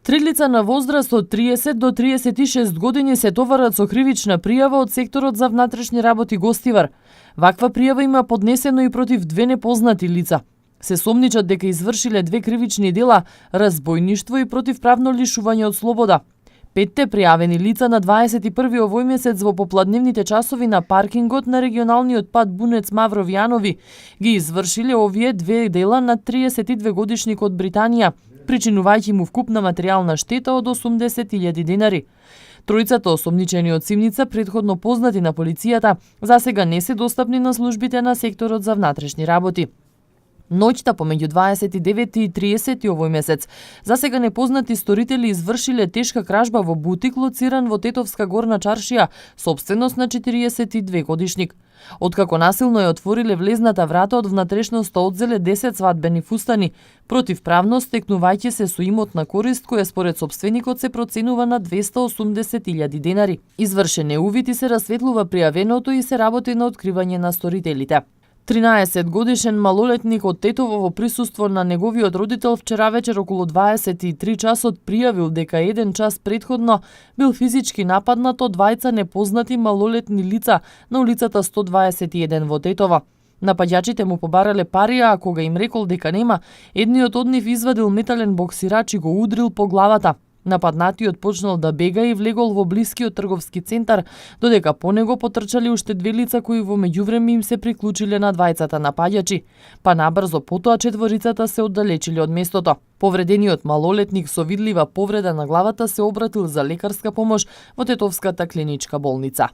Три лица на возраст од 30 до 36 години се товарат со кривична пријава од секторот за внатрешни работи Гостивар. Ваква пријава има поднесено и против две непознати лица. Се сомничат дека извршиле две кривични дела, разбојништво и противправно лишување од слобода. Петте пријавени лица на 21 овој месец во попладневните часови на паркингот на регионалниот пат Бунец Мавров Јанови ги извршиле овие две дела на 32 годишник од Британија, причинувајќи му вкупна материјална штета од 80.000 денари. Тројцата осомничени од Симница, претходно познати на полицијата, засега не се достапни на службите на секторот за внатрешни работи. Ноќта помеѓу 29 и 30 овој месец, засега непознати сторители извршиле тешка кражба во бутик лоциран во Тетовска горна чаршија, сопственост на 42 годишник. Откако насилно ја отвориле влезната врата од внатрешноста одзеле 10 свадбени фустани, противправно стекнувајќи се со имот на корист која според сопственикот се проценува на 280.000 денари. Извршен е увид и се расветлува пријавеното и се работи на откривање на сторителите. 13 годишен малолетник од Тетово во присуство на неговиот родител вчера вечер околу 23 часот пријавил дека еден час претходно бил физички нападнат од двајца непознати малолетни лица на улицата 121 во Тетово. Напаѓачите му побарале пари, а кога им рекол дека нема, едниот од нив извадил метален боксирач и го удрил по главата. Нападнатиот почнал да бега и влегол во блискиот трговски центар, додека по него потрчали уште две лица кои во меѓувреме им се приклучиле на двајцата напаѓачи, па набрзо потоа четворицата се оддалечиле од местото. Повредениот малолетник со видлива повреда на главата се обратил за лекарска помош во Тетовската клиничка болница.